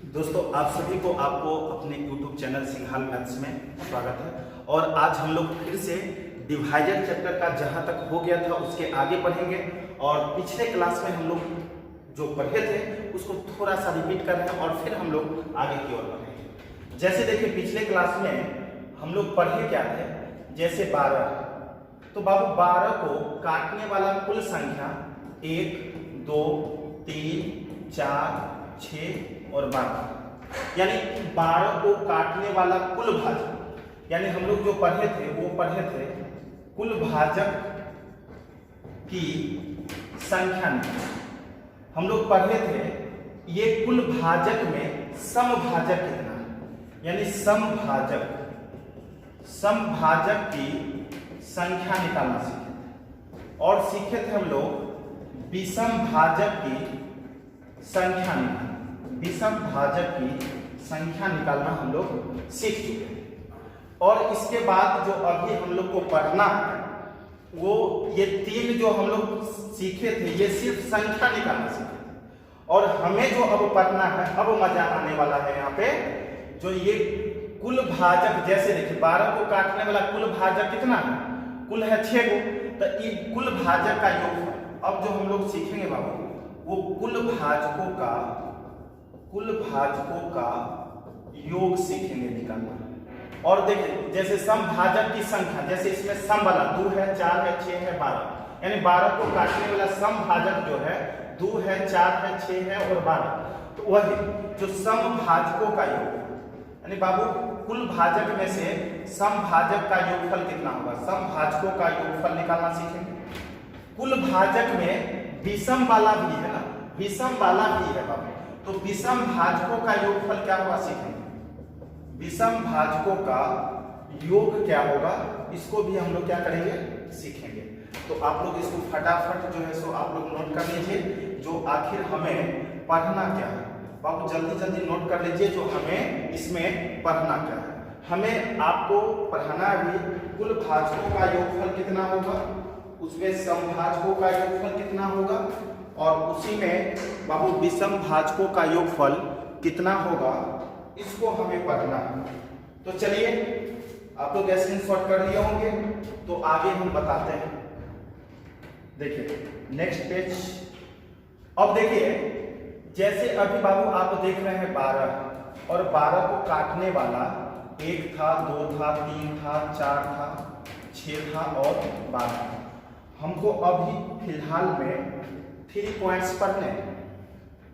दोस्तों आप सभी को आपको अपने YouTube चैनल सिंघाल मैथ्स में स्वागत है। और आज हम लोग फिर से डिवाइजर चैप्टर का जहां तक हो गया था उसके आगे पढ़ेंगे। और पिछले क्लास में हम लोग जो पढ़े थे उसको थोड़ा सा रिपीट कर रहे हैं और फिर हम लोग आगे की ओर बढ़ेंगे। जैसे देखिए पिछले क्लास में हम लोग पढ़े क्या थे, जैसे 12, तो बाबू 12 को काटने वाला कुल संख्या 1, 2, 3, 4, 6 और 12, यानी 12 को काटने वाला कुल भाजक, यानी हम लोग जो पढ़े थे वो पढ़े थे कुल भाजक की संख्या निकालना। हम लोग पढ़े थे ये कुल भाजक में सम भाजक कितना है, यानी सम भाजक की संख्या निकालना सीखे थे। और सीखे थे हम लोग विषम भाजक की संख्या निकालना। विषम भाजक की संख्या निकालना हम लोग सीख चुके हैं। और इसके बाद जो अभी हम लोग को पढ़ना है वो ये 3 जो हम लोग सीखे थे ये सिर्फ संख्या निकालना सीखे थे। और हमें जो अब पढ़ना है, अब मजा आने वाला है यहाँ पे, जो ये कुल भाजक, जैसे देखिए 12 को काटने वाला कुल भाजक कितना है, कुल है 6 गो, तो ये कुल भाजक का योग अब जो हम लोग सीखेंगे बाबू वो कुल भाजकों का योग सीखेंगे निकालना। और देखिए जैसे सम भाजक की संख्या, जैसे इसमें सम वाला 2 है, 4 है, 6 है, 12, यानी 12 को काटने वाला सम भाजक जो है 2 है, 4 है, 6 है और 12, तो वही जो सम भाजकों का योग, यानी बाबू कुल भाजक में से सम भाजक का योगफल कितना होगा, सम भाजकों का योगफल निकालना सीखेंगे। कुल भाजक में विषम वाला भी है ना, विषम वाला भी है बाबू, तो विषम भाजकों का योगफल क्या होगा सीखेंगे। विषम भाजकों का योग क्या होगा इसको भी हम लोग क्या करेंगे, सीखेंगे। तो आप लोग इसको फटाफट जो है सो आप लोग नोट कर लीजिए, जो आखिर हमें पढ़ना क्या है। बाबू जल्दी जल्दी नोट कर लीजिए जो हमें इसमें पढ़ना क्या है। हमें आपको पढ़ाना भी कुल भाजकों का योगफल कितना होगा, उसमें समभाजकों का योगफल कितना होगा, और उसी में बाबू विषम भाजकों का योगफल कितना होगा, इसको हमें पढ़ना है। तो चलिए आप लोग स्क्रीनशॉट कर लिए होंगे, तो आगे हम बताते हैं। देखिए नेक्स्ट पेज। अब देखिए जैसे अभी बाबू आप देख रहे हैं 12, और 12 को काटने वाला 1 था, 2 था, 3 था, 4 था, 6 था और 12 था। हमको अभी फिलहाल में 3 पॉइंट्स पढ़ने हैं,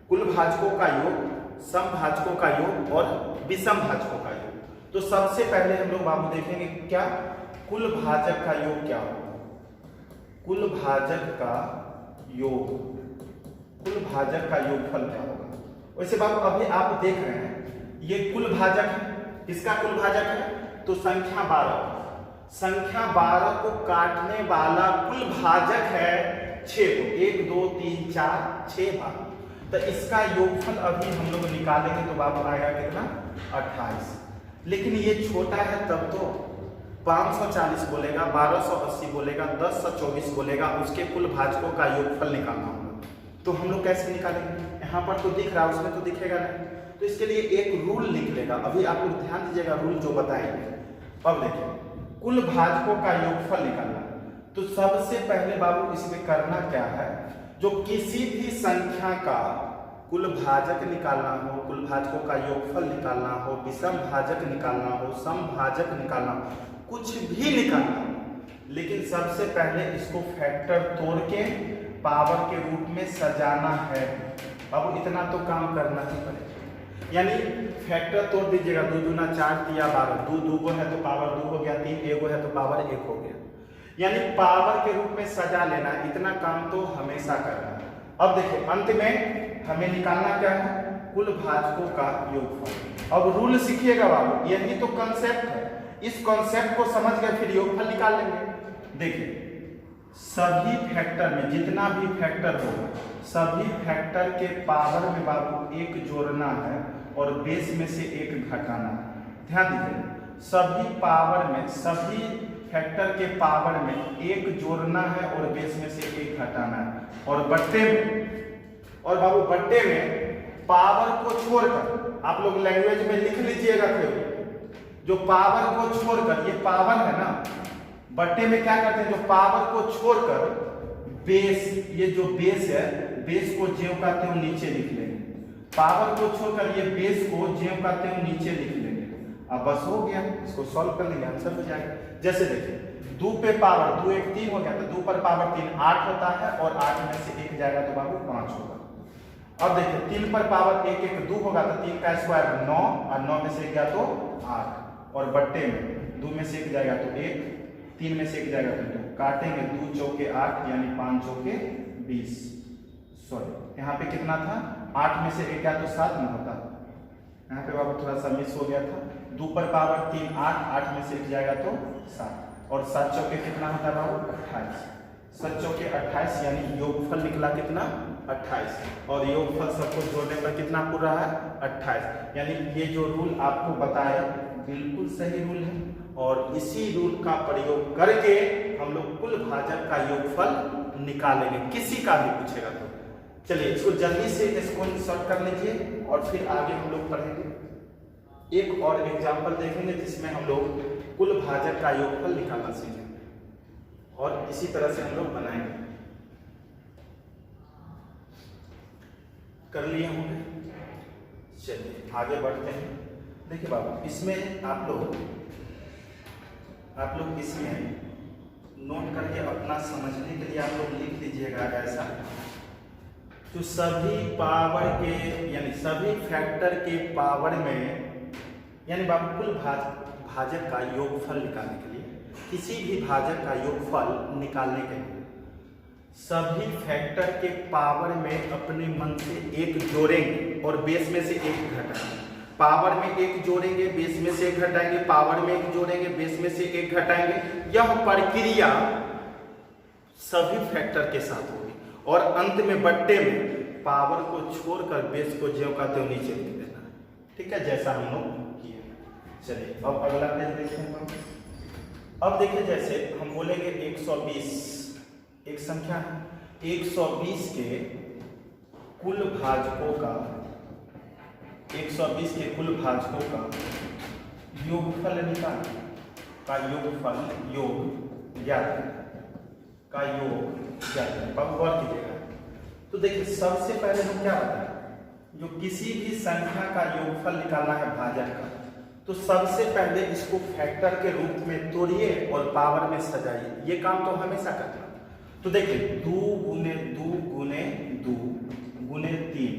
कुल भाजकों का योग, सम भाजकों का योग और विषम भाजकों का योग। तो सबसे पहले हम लोग बाबू देखेंगे क्या कुल भाजक का योग क्या होगा, कुल भाजक का योग, कुल भाजक का योगफल क्या होगा। वैसे बाबू अभी आप देख रहे हैं ये कुल भाजक है, किसका कुल भाजक है, तो संख्या 12, संख्या 12 को काटने वाला कुल भाजक है 6 को, 1, 2, 3, 4, 6, 12। तो इसका योगफल अभी हम लोग निकालेंगे तो बाबू आएगा कितना, 28। लेकिन ये छोटा है तब तो 540 बोलेगा, 1280 बोलेगा, 1024 बोलेगा, उसके कुल भाजकों का योगफल निकालना होगा। तो हम लोग कैसे निकालेंगे, यहाँ पर तो दिख रहा है उसमें तो दिखेगा नहीं, तो इसके लिए एक रूल निकलेगा। अभी आप लोग ध्यान दीजिएगा रूल जो बताएंगे। अब देखिए कुल भाजकों का योगफल निकालना, तो सबसे पहले बाबू इसमें करना क्या है, जो किसी भी संख्या का कुल भाजक निकालना हो, कुल भाजकों का योगफल निकालना हो, विषम भाजक निकालना हो, सम भाजक निकालना हो, कुछ भी निकालना हो, लेकिन सबसे पहले इसको फैक्टर तोड़ के पावर के रूप में सजाना है। बाबू इतना तो काम करना ही पड़ेगा, यानी फैक्टर तोड़ दीजिएगा, 2 दूना 4 तिया 12, 2 2 है तो पावर 2 हो गया, 3 1 है तो पावर 1 हो गया, यानी पावर के रूप में सजा लेना। इतना काम तो हमेशा करना है। अब देखिए अंत में हमें निकालना क्या है, कुल भाजकों का योगफल। अब रूल सीखिएगा बाबू, यही तो कंसेप्ट है, इस कंसेप्ट को समझ गए फिर योगफल निकाल लेंगे। देखिए सभी फैक्टर में जितना भी फैक्टर होगा, सभी फैक्टर के पावर में बाबू 1 जोड़ना है और बेस में से 1 घटाना है। ध्यान दीजिए सभी पावर में, सभी फैक्टर के पावर में 1 जोड़ना है और बेस में से 1 घटाना है, और बट्टे में, और बाबू बट्टे में पावर को छोड़कर, आप लोग लैंग्वेज में लिख लीजिएगा थ्योरी, जो पावर को छोड़कर, ये पावर है ना, बट्टे में क्या करते हैं, जो पावर को छोड़कर बेस, ये जो बेस है, बेस को ज्यों का त्यों नीचे लिख लेंगे। पावर को छोड़कर ये बेस को ज्यों का त्यों नीचे लिख लेंगे। अब बस हो गया, इसको सॉल्व कर लेंगे, आंसर हो जाएगा। जैसे देखिए 2 पे पावर 2 1 3 हो गया, तो 2 पर पावर 3 8 होता है, और 8 में से 1 जाएगा तो बाबू 5 होगा। अब देखिए 3 पर पावर 1 1 2 होगा, तो 3 का स्क्वायर 9, और 9 में से 1 गया तो 8, और बट्टे में 2 में से 1 जाएगा तो 1, 3 में से 1 जाएगा तो 2, काटेंगे 2 चौके 8 यानी 5 चौके 20। सॉरी, यहाँ पे कितना था, 8 में से 1 गया तो 7 में होता, यहाँ पे बाबू थोड़ा सा मिस हो गया था। 2 पर पावर 3 8, 8 में से 1 जाएगा तो 7, और 7 चौके कितना होता है बाबू 28, 7 चौके 28 यानी योगफल निकला कितना 28, और योगफल सबको जोड़ने पर कितना पूरा है 28। यानी ये जो रूल आपको बताया बिल्कुल सही रूल है, और इसी रूल का प्रयोग करके हम लोग कुल भाजक का योगफल निकालेंगे, किसी का भी पूछेगा तो। चलिए इसको जल्दी से इसको सॉल्व कर लीजिए, और फिर आगे हम लोग पढ़ेंगे। एक और एग्जांपल देखेंगे जिसमें हम लोग कुल भाजक का योगफल निकालना सीखेंगे, और इसी तरह से हम लोग बनाएंगे। कर लिए होंगे, चलिए आगे बढ़ते हैं। देखिए बाबू, इसमें आप लोग इसमें नोट करके अपना समझने के लिए आप लोग लिख लीजिएगा ऐसा, तो सभी पावर के यानी सभी फैक्टर के पावर में, यानी बाबू कुल भाजक का योगफल निकालने के लिए, किसी भी भाजक का योगफल निकालने के लिए सभी फैक्टर के पावर में अपने मन से 1 जोड़ेंगे और बेस में से 1 घटाएंगे। पावर में 1 जोड़ेंगे, बेस में से 1 घटाएंगे, पावर में 1 जोड़ेंगे, बेस में से 1 घटाएंगे। यह प्रक्रिया सभी फैक्टर के साथ होगी, और अंत में बट्टे में पावर को छोड़कर बेस को ज्यों का त्यों नीचे लिख देना। ठीक है, जैसा हम लोग किए। चलिए अब अगला पेज देखते हैं। अब देखिए, जैसे हम बोलेंगे 120 एक संख्या है, 120 के कुल भाजकों का, 120 के कुल भाजकों का योगफल निकाल, का योगफल योग ज्ञात का योग ज्ञात। अब गौर कीजिएगा, तो देखिए सबसे पहले हम क्या बताएं, जो किसी भी संख्या का योगफल निकालना है भाजक का, तो सबसे पहले इसको फैक्टर के रूप में तोड़िए और पावर में सजाइए। ये काम तो हमेशा करना। तो देखिए 2 गुने 2 गुने 2 गुने 3,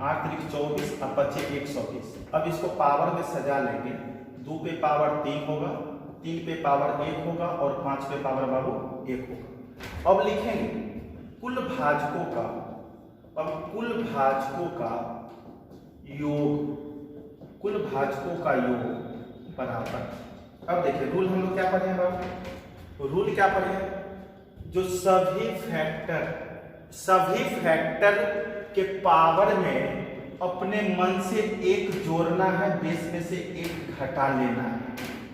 8 त्रिक 24, अब बचे 120। अब इसको पावर में सजा लेंगे। 2 पे पावर 3 होगा, 3 पे पावर 1 होगा, और 5 पे पावर बाबू 1 होगा। अब लिखेंगे कुल भाजकों का, अब कुल भाजकों का योग, कुल भाजकों का योग बराबर। अब देखिए रूल हम लोग क्या पढ़े हैं बाबू, रूल क्या पढ़े हैं, जो सभी फैक्टर के पावर में अपने मन से 1 जोड़ना है, बेस में से 1 घटा लेना है।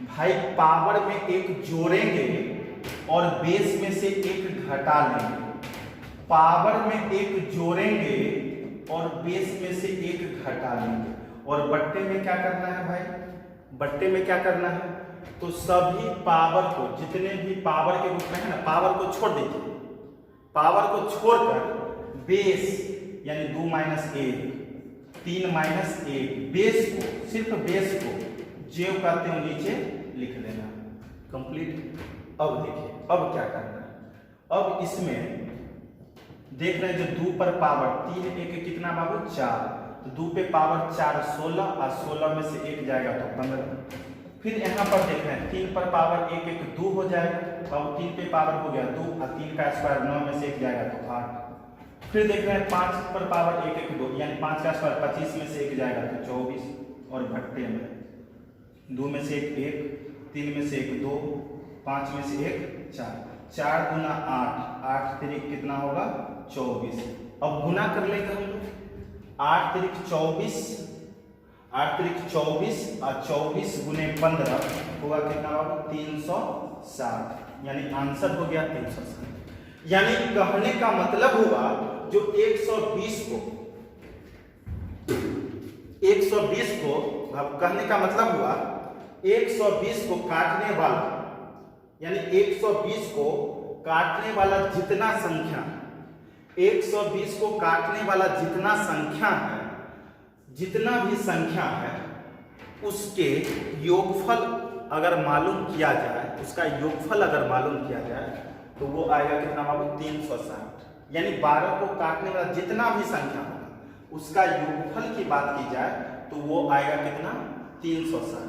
भाई पावर में 1 जोड़ेंगे और बेस में से 1 घटा लेंगे, पावर में 1 जोड़ेंगे और बेस में से 1 घटा लेंगे, और बट्टे में क्या करना है भाई, बट्टे में क्या करना है, तो सभी पावर को, जितने भी पावर के रूप में है ना, पावर को छोड़ दीजिए, पावर को छोड़कर बेस यानी 2 - 1 3 - 1 बेस को, सिर्फ बेस को ज्यों का त्यों नीचे लिख देना। कंप्लीट। अब देखिए अब क्या करना है, अब इसमें देख रहे हैं जो 2 पर पावर 3 1 कितना बाबू 4, तो 2 पे पावर 4 16, और 16 में से 1 जाएगा तो 15। फिर यहाँ पर देख रहे हैं 3 पर पावर 1 1 2 हो जाएगा, और 3 पे पावर हो गया 2, और 3 का स्क्वायर 9 में से 1 जाएगा तो 8। फिर देख रहे हैं 5 पर पावर 1 1 2, यानी 5 का स्क्वायर 25 में से 1 जाएगा तो 24, और भट्टे में 2 में से 1 1, 3 में से 1 2, 5 में से 1 4, 4 गुना 8, 8 त्रिक कितना होगा 24। अब गुना कर लेंगे हम लोग, 8 त्रिक 24, 8 त्रिक 24, और 24 गुने 15 होगा कितना होगा 360, यानी आंसर हो गया 360। यानी कहने का मतलब हुआ जो 120 को 120 को, अब कहने का मतलब हुआ 120 को काटने वाला, यानी 120 को काटने वाला जितना संख्या, 120 को काटने वाला जितना संख्या है, जितना भी संख्या है, उसके योगफल अगर मालूम किया जाए, उसका योगफल अगर मालूम किया जाए तो वो आएगा कितना बाबू? 360। यानी 12 को काटने वाला जितना भी संख्या होगा उसका योगफल की बात की जाए तो वो आएगा कितना? 360।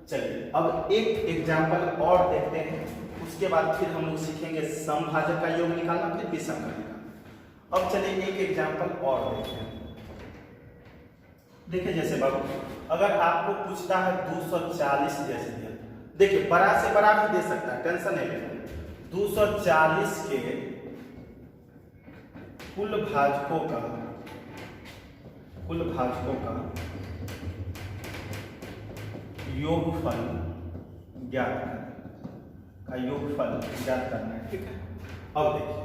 चलिए अब एक एग्जाम्पल और देखते हैं, उसके बाद फिर हम लोग सीखेंगे समभाजक का योग निकालना, फिर विषम का निकालना। अब चलिए एक एग्जाम्पल और देखते हैं। देखिए जैसे बाबू अगर आपको पूछता है 240 जैसे दिया, देखिए बड़ा से बड़ा भी दे सकता है, टेंशन नहीं लेना। 240 के कुल भाजकों का योगफल ज्ञात करना है, ठीक है। अब देखिए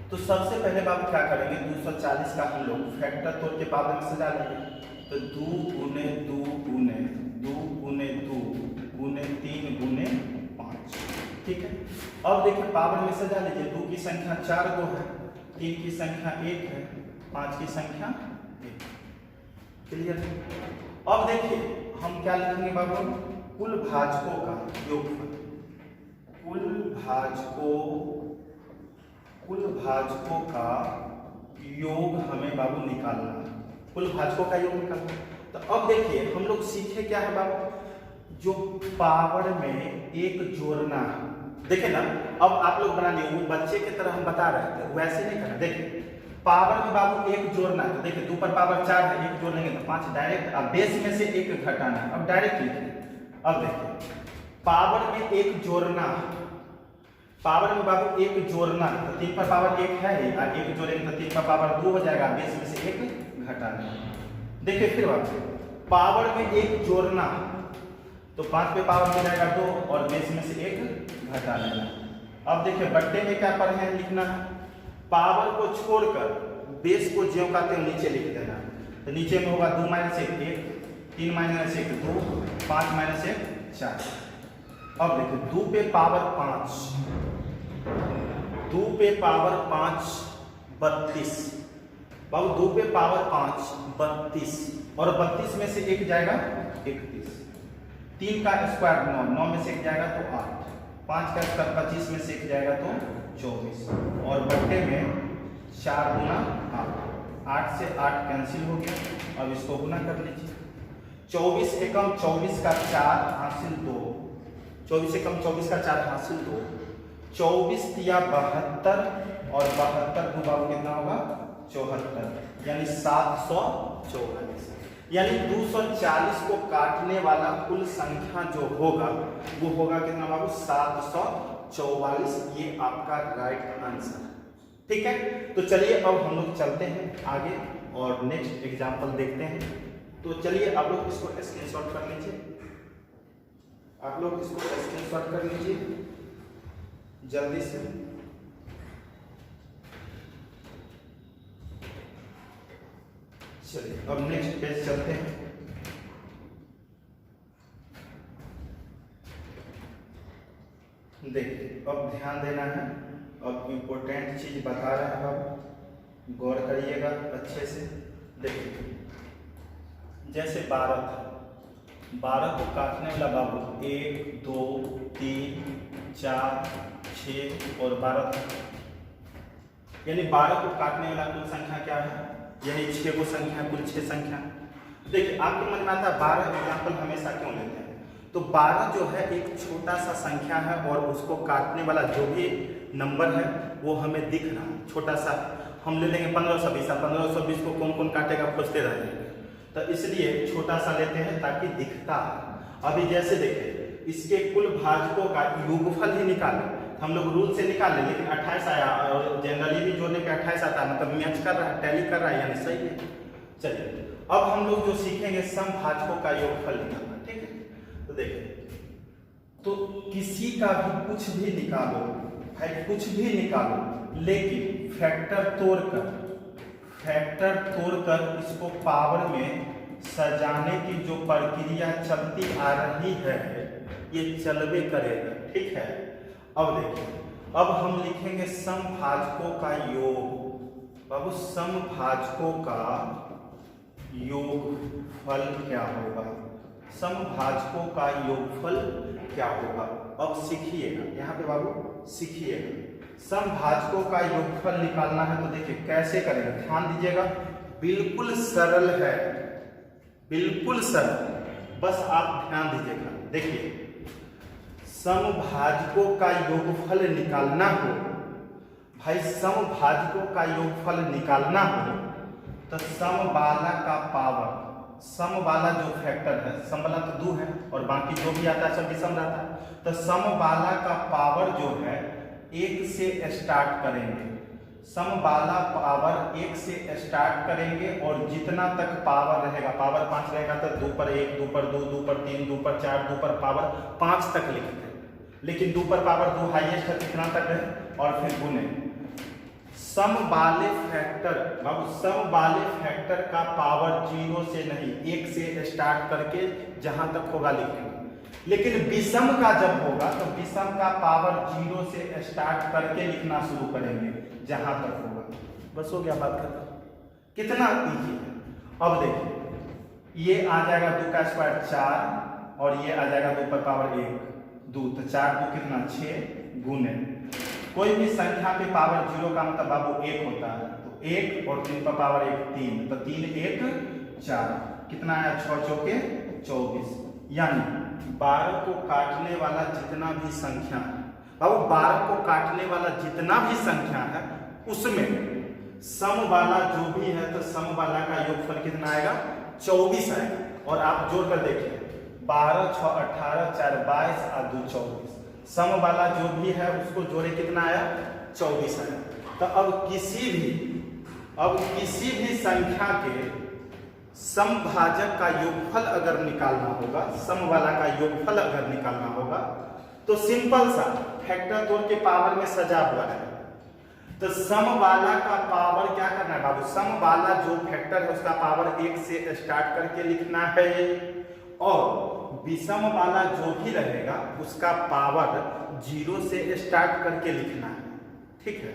तो सबसे पहले बात क्या करेंगे, 240 का हम लोग फैक्टर तोड़ के पावर में सजा लेंगे। तो 2 गुने 2 गुने 2 गुने 2 गुने 3 गुने 5, ठीक है। अब देखिए पावर में सजा लीजिए, 2 की संख्या 4 2 है, 3 की संख्या 1 है, 5 की संख्या 1, क्लियर। अब देखिए हम क्या लिखेंगे बाबू? कुल भाजकों का योगफल, कुल भाजकों का योग हमें बाबू निकालना है, कुल भाजकों का योग निकालना। तो अब देखिए हम लोग सीखे क्या है बाबू, जो पावर में एक जोड़ना है। देखिए ना, अब आप लोग बना लिए, वो बच्चे की तरह हम बता रहे थे, वैसे नहीं करना। देखिए पावर में बाबू एक जोड़ना है, तो देखिए 2 पर पावर 4 है, एक जोड़ेंगे तो 5 डायरेक्ट। अब बेस में से एक घटाना है, अब डायरेक्ट लिखिए। अब देखिए पावर में एक जोड़ना, पावर में बाबू एक जोड़ना, तो 3 पर पावर 1 है ही, और एक जोड़ेंगे तो 3 पर पावर 2 हो जाएगा, बेस में से एक घटाना। देखिए फिर बात, पावर में एक जोड़ना तो 5 पे पावर हो जाएगा 2 और बेस में से एक घटा लेना। अब देखिए बट्टे में क्या पढ़े हैं, लिखना है पावर को छोड़कर बेस को ज्यों का त्यों नीचे लिख देना। तो नीचे में होगा 2 - 1 1, 3 - 1 2, 5 - 1 4। अब देखिए 2 पे पावर 5, 2 पे पावर 5 32, बाबू 2 पे पावर 5 32, और 32 में से एक जाएगा 31, 3 का स्क्वायर 9, 9 में से एक जाएगा तो 8, 5 का स्क्वायर 25 में से एक जाएगा तो 24, और बट्टे में 4 गुना 8 से 8 कैंसिल हो गया। अब इसको गुना कर लीजिए, 24 एकम 24 का 4 हासिल 2, 24 एकम 24 का 4 हासिल 2, 24 या 72, और 72 को बाबू कितना होगा 74, यानी 744। यानी 240 को काटने वाला कुल संख्या जो होगा वो होगा कितना बाबू 744। ये आपका राइट आंसर, ठीक है। तो चलिए अब हम लोग चलते हैं आगे और नेक्स्ट एग्जांपल देखते हैं। तो चलिए आप लोग इसको स्क्रीनशॉट कर लीजिए, आप लोग इसको स्क्रीनशॉट कर लीजिए जल्दी से। चलिए अब नेक्स्ट पेज चलते हैं। देखिए अब ध्यान देना है, अब इम्पोर्टेंट चीज बता रहे हैं, अब गौर करिएगा अच्छे से। देखिए जैसे 12 था, 12 को काटने वाला बाबू 1 2 3 4 6 और 12 था, यानी 12 को काटने वाला कुल संख्या क्या है, यानी 6 को संख्या, कुल 6 संख्या। देखिए आपके मन में आता है 12 एग्जाम्पल हमेशा क्यों लेते हैं, तो 12 जो है एक छोटा सा संख्या है और उसको काटने वाला जो भी नंबर है वो हमें दिख रहा है छोटा सा। हम ले लेंगे 1520, 1520 को कौन कौन काटेगा खोजते रह जाएंगे, तो इसलिए छोटा सा लेते हैं ताकि दिखता है। अभी जैसे देखिए इसके कुल भाजकों का योगफल ही निकालें, हम लोग रूल से निकाल लें, लेकिन 28 आया और जनरली भी जोड़ने पे 28 आता है, मतलब मैच कर रहा है, टैली कर रहा है, यानी सही है। चलिए अब हम लोग जो सीखेंगे समभाजकों का योगफल निकालना, ठीक है। तो देखिए तो किसी का भी कुछ भी निकालो भाई, कुछ भी निकालो, लेकिन फैक्टर तोड़कर इसको पावर में सजाने की जो प्रक्रिया चलती आ रही है ये चलबे करेगा, ठीक है। अब देखिए, अब हम लिखेंगे समभाजकों का योग। बाबू समभाजकों का योगफल क्या होगा, समभाजकों का योगफल क्या होगा। अब सीखिएगा, यहाँ पे बाबू सीखिएगा। समभाजकों का योगफल निकालना है तो देखिए कैसे करेंगे, ध्यान दीजिएगा। बिल्कुल सरल है, बिल्कुल सरल, बस आप ध्यान दीजिएगा। देखिए, समभाजकों का योगफल निकालना हो भाई, समभाजकों का योगफल निकालना हो तो समबाला का पावर, समबाला जो फैक्टर है, समबाला तो 2 है और बाकी जो भी आता है सब विषम रहता है, तो समबाला का पावर जो है 1 से स्टार्ट करेंगे। समबाला पावर 1 से स्टार्ट करेंगे और जितना तक पावर रहेगा, पावर 5 रहेगा तो 2 पर 1, 2 पर 2, 2 पर 3, 2 पर 4, 2 पर पावर 5 तक लिखते हैं, लेकिन 2 पर पावर 2 हाईएस्ट है, कितना तक है, और फिर गुने। समबाले फैक्टर बाबू, समबाले फैक्टर का पावर 0 से नहीं 1 से स्टार्ट करके जहां तक होगा लिखेंगे, लेकिन विषम का जब होगा तो विषम का पावर 0 से स्टार्ट करके लिखना शुरू करेंगे जहां तक होगा। बस हो गया, बात खत्म। कितना ईजी है। अब देखिए, ये आ जाएगा 2 का स्क्वायर 4 और ये आ जाएगा 2 पर पावर 1, 2, तो 4 2 कितना 6 गुने। कोई भी संख्या पे पावर 0 का मतलब बाबू 1 होता है, तो 1 और 3 पर पावर 1 3, तो 3 1 4, कितना आया 6 चौके 24। यानी 12 को काटने वाला जितना भी संख्या है बाबू, 12 को काटने वाला जितना भी संख्या है उसमें समबाला जो भी है तो समबाला का योगफल कितना आएगा 24 आएगा। और आप जोड़ कर देखिए, 12 6 18 4 22 और 2 24, समबाला जो भी है उसको जोड़े कितना आया 24 आया। तो अब किसी भी संख्या के समभाजक का योगफल अगर निकालना होगा, समबाला का योगफल अगर निकालना होगा तो सिंपल सा फैक्टर तोड़ के पावर में सजा हुआ है। तो समबाला का पावर क्या करना है बाबू, समबाला जो फैक्टर है उसका पावर 1 से स्टार्ट करके लिखना है और विषम वाला जो भी रहेगा उसका पावर 0 से स्टार्ट करके लिखना है, ठीक है।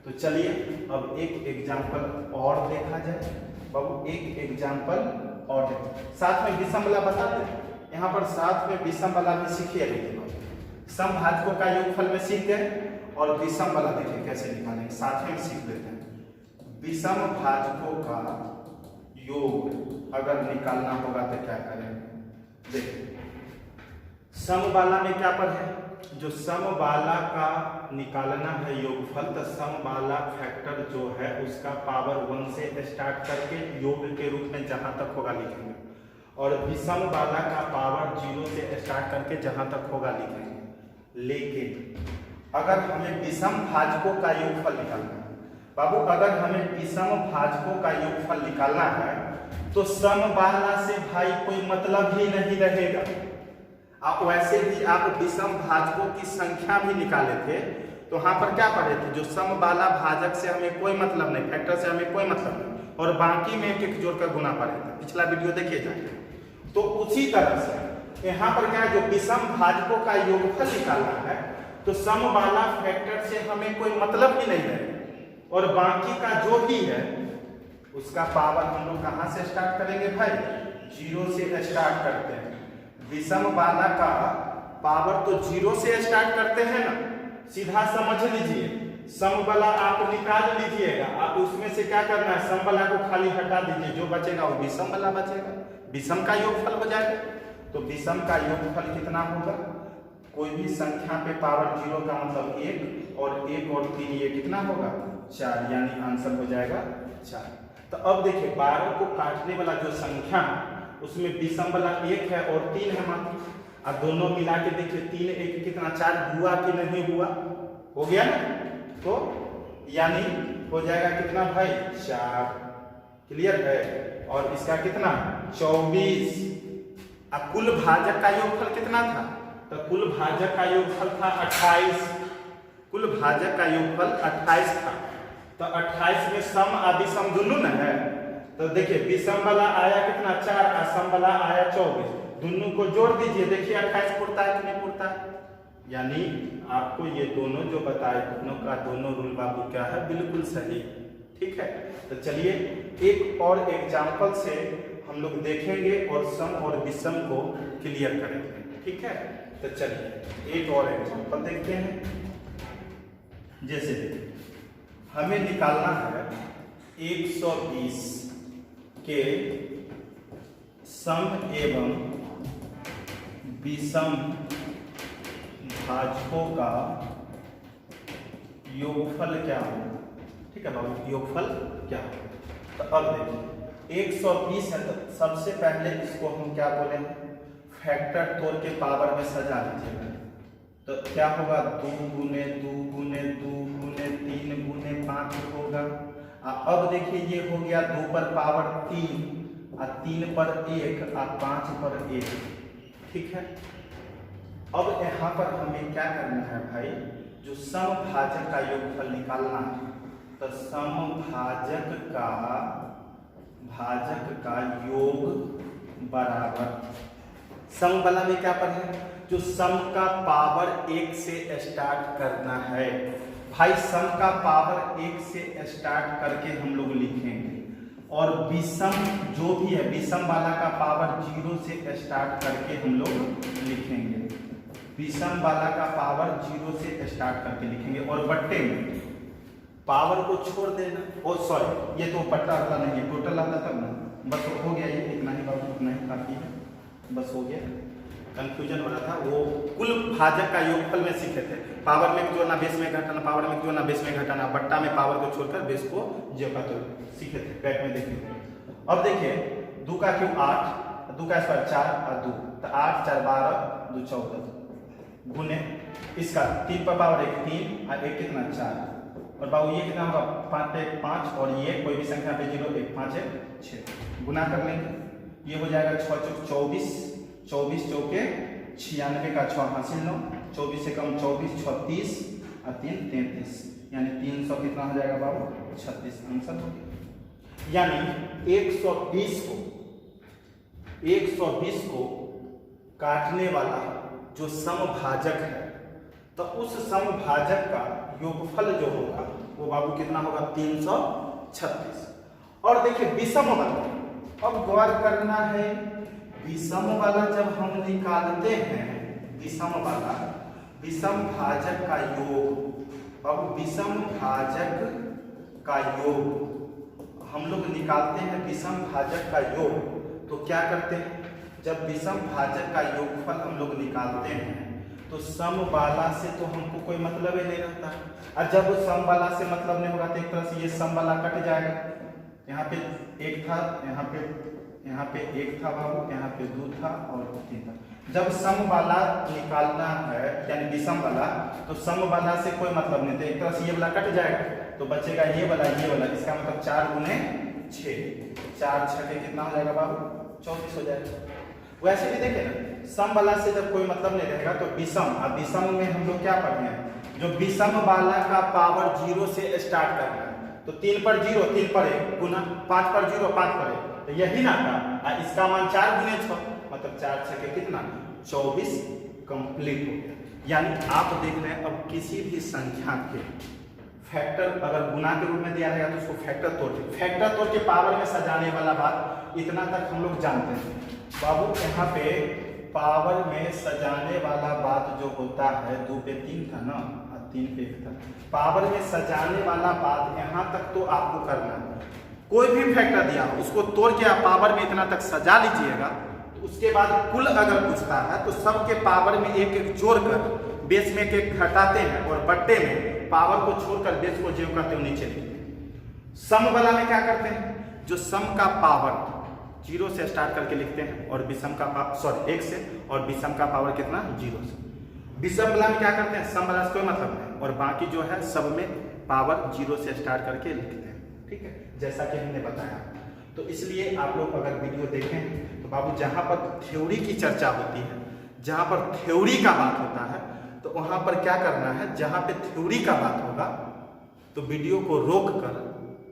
तो चलिए अब एक एग्जांपल और देखा जाए बाबू, एक एग्जांपल और देखो, साथ में विषम वाला बताते हैं, यहाँ पर साथ में विषम वाला भी सीखिए। देखिए, समभाजकों का योगफल में सीख गए और विषम वाला देखिए कैसे निकालेंगे, साथ में सीख लेते हैं। विषम भाजकों का योग अगर निकालना होगा तो क्या करेंगे, देखिए समबाला में क्या पर है, जो समबाला का निकालना है योगफल, तो समबाला फैक्टर जो है उसका पावर 1 से स्टार्ट करके योग के रूप में जहां तक होगा लिखेंगे और विषम वाला का पावर 0 से स्टार्ट करके जहां तक होगा लिखेंगे। लेकिन अगर हमें विषम भाजकों का योगफल निकालना है बाबू, अगर हमें विषम भाजकों का योगफल निकालना है तो समबाला से भाई कोई मतलब ही नहीं रहेगा। आप वैसे भी आप विषम भाजकों की संख्या भी निकाले थे तो वहां पर क्या पढ़े थे, जो समबाला भाजक से हमें कोई मतलब नहीं, फैक्टर से हमें कोई मतलब नहीं, और बाकी में एक जोड़कर गुना पड़े थे, पिछला वीडियो देखिए जाए। तो उसी तरह से यहाँ पर क्या है, जो विषम भाजकों का योगफल निकालना है तो समबाला फैक्टर से हमें कोई मतलब ही नहीं है और बाकी का जो भी है उसका पावर हम लोग कहाँ से स्टार्ट करेंगे भाई, 0 से स्टार्ट करते हैं। विषम वाला का पावर तो 0 से स्टार्ट करते हैं ना, सीधा समझ लीजिए। समबाला आप निकाल लीजिएगा, आप उसमें से क्या करना है, समबाला को खाली हटा दीजिए, जो बचेगा वो विषम वाला बचेगा, विषम का योगफल हो जाएगा। तो विषम का योगफल कितना होगा, कोई भी संख्या पे पावर 0 का मतलब 1 और 1 और 3 ये कितना होगा 4, यानी आंसर हो जाएगा 4। तो अब देखिए 12 को काटने वाला जो संख्या है उसमें विषम वाला 1 है और 3 है मात्र, और दोनों मिला के देखिए 3 1 कितना 4 हुआ कि नहीं हुआ, हो गया ना, तो यानी हो जाएगा कितना भाई 4, क्लियर है। और इसका कितना 24। अब कुल भाजक का योगफल कितना था, तो कुल भाजक का योगफल था 28, कुल भाजक का योगफल 28 था। तो 28 में सम आदि सम दोनों न है, तो देखिए विषम वाला आया कितना 4, असम वाला आया 24, दोनों को जोड़ दीजिए, देखिए 28 पुरता है कि नहीं पुरता है। यानी आपको ये दोनों जो बताए दोनों का दोनों रूल बाबू क्या है, बिल्कुल सही। ठीक है, तो चलिए एक और एग्जाम्पल से हम लोग देखेंगे और सम और विषम को क्लियर करेंगे। ठीक है, तो चलिए एक और एग्जाम्पल देखते हैं। जैसे हमें निकालना है 120 के सम एवं विषम भाजकों का योगफल क्या हो। ठीक है बाबू, योगफल क्या हो। तो अब देखिए 120 है, तो सबसे पहले इसको हम क्या बोलेंगे, फैक्टर तोड़ के पावर में सजा लीजिएगा। तो क्या होगा, 2 गुने 2 गुने 2 गुने 3 गुने 5 होगा। अब देखिए ये हो गया 2 पर पावर 3, 3 पर 1, 5 पर 1। ठीक है, अब यहाँ पर हमें क्या करना है भाई, जो समभाजक का योगफल निकालना है। तो समभाजक का योग बराबर सम वाला में क्या पढ़े, जो सम का पावर 1 से स्टार्ट करना है। भाई सम का पावर 1 से स्टार्ट करके हम लोग लिखेंगे, और विषम जो भी है विषम वाला का पावर 0 से स्टार्ट करके हम लोग लिखेंगे। विषम वाला का पावर 0 से स्टार्ट करके लिखेंगे, और बट्टे में पावर को छोड़ देना। ओ सॉरी, ये तो बट्टा वाला नहीं है, टोटल वाला तब ना, बस हो गया, ये इतना ही बाबू, इतना ही काफी है, बस हो गया। कंफ्यूजन हो रहा था, वो कुल भाजक का योगफल में सीखे थे। पावर में जोड़ना, बेस में घटाना, पावर में जोड़ना, बेस में घटाना, बट्टा में पावर को छोड़कर बेस को जोड़ा, तो सीखे थे, बैक में देखिए। अब देखिए 2 का क्यूब 8, 2 का स्क्वायर 4 और 2, तो 8 4 12, 2 14 गुने इसका 3 पर पावर 1 3 और 1 कितना 4, और बाबू ये कितना होगा 5 पे 5, और ये कोई भी संख्या पे 0 1 5 1 6 गुना कर लेंगे, ये हो जाएगा 6 चौक 24, 24 चौके 96 का 6 हासिल 9, 24 से कम 24 6 30 और 3 33, यानी 300 कितना हो जाएगा बाबू 36 आंसर हो गया। यानी 120 को काटने वाला जो समभाजक है, तो उस समभाजक का योगफल जो होगा वो बाबू कितना होगा 336। और देखिए विषम वाला, अब गौर करना है, विषम वाला जब हम निकालते हैं, विषम वाला विषम भाजक का योग, अब विषम भाजक का योग हम लोग निकालते हैं, विषम भाजक का योग। तो क्या करते हैं, जब विषम भाजक का योगफल हम लोग निकालते हैं तो सम वाला से तो हमको कोई मतलब ही नहीं रहता, और जब सम वाला से मतलब नहीं होगा तो एक तरह से ये सम वाला कट जाएगा। यहाँ पे 1 था, यहाँ पे 1 था बाबू, यहाँ पे 2 था और 3 था। जब सम वाला निकालना है यानी विषम वाला, तो सम वाला से कोई मतलब नहीं, तो एक तरह से ये वाला कट जाएगा, तो बचेगा ये वाला, इसका मतलब 4 गुने 6, 4 6 कितना हो जाएगा बाबू 24 हो जाएगा। वैसे भी देखें ना, सम वाला से जब कोई मतलब नहीं रहेगा तो विषम, और विषम में हम लोग क्या पढ़े हैं, जो विषम वाला का पावर 0 से स्टार्ट करना है, तो 3 पर 0 3 पर 1 गुना 5 पर 0 5 पर 1, तो यही ना था, इसका मान 4 गुने 6, मतलब 4 6 के कितना 24 कंप्लीट हो गया। यानी आप देख रहे हैं, अब किसी भी संख्या के फैक्टर अगर गुना के रूप में दिया रहेगा तो उसको फैक्टर तोड़ के पावर में सजाने वाला बात, इतना तक हम लोग जानते हैं बाबू। यहाँ पे पावर में सजाने वाला बात जो होता है, 2 पे 3 था ना, 3 पे 1 था, पावर में सजाने वाला बात यहाँ तक तो आपको करना है। कोई भी फैक्टर दिया उसको तोड़ के आप पावर में इतना तक सजा लीजिएगा, तो उसके बाद कुल अगर पूछता है तो सबके पावर में एक एक जोड़कर बेस में एक घटाते हैं, और बट्टे में पावर को छोड़कर बेस को जो करते हुए नीचे लिखते हैं। सम वाला में क्या करते हैं, जो सम का पावर 0 से स्टार्ट करके लिखते हैं, और विषम का 1 से, और विषम का पावर कितना 0 से। विषम वाला में क्या करते हैं, सम वाला से कोई मतलब नहीं, और बाकी जो है सब में पावर 0 से स्टार्ट करके लिखते हैं। ठीक है, जैसा कि हमने बताया। तो इसलिए आप लोग अगर वीडियो देखें तो बाबू जहाँ पर थ्योरी की चर्चा होती है, जहाँ पर थ्योरी का बात होता है, तो वहाँ पर क्या करना है, जहाँ पे थ्योरी का बात होगा तो वीडियो को रोक कर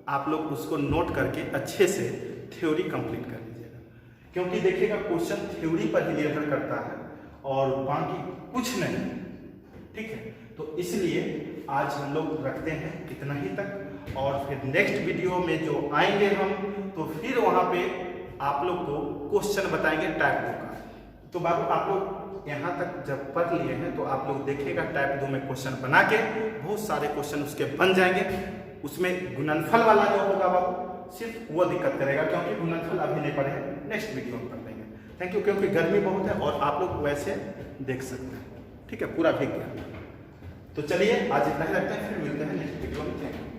आप लोग उसको नोट करके अच्छे से थ्योरी कंप्लीट कर लीजिएगा, क्योंकि देखिएगा क्वेश्चन थ्योरी पर ही निर्भर करता है और बाकी कुछ नहीं। ठीक है, तो इसलिए आज हम लोग रखते हैं इतना ही तक, और फिर नेक्स्ट वीडियो में जो आएंगे हम, तो फिर वहाँ पे आप लोग को क्वेश्चन बताएंगे टाइप 2 का। तो बाबू आप लोग यहाँ तक जब पढ़ लिए हैं तो आप लोग देखिएगा टाइप 2 में क्वेश्चन बना के बहुत सारे क्वेश्चन उसके बन जाएंगे। उसमें गुणनफल वाला जो होगा बाबू सिर्फ वो दिक्कत करेगा, क्योंकि गुणनफल अभी नहीं पढ़े, नेक्स्ट वीडियो में पढ़ लेंगे। थैंक यू, क्योंकि गर्मी बहुत है और आप लोग वैसे देख सकते हैं। ठीक है, पूरा भीग गया। तो चलिए आज इतना ही रखते हैं, फिर मिलते हैं नेक्स्ट वीडियो में। Thank you.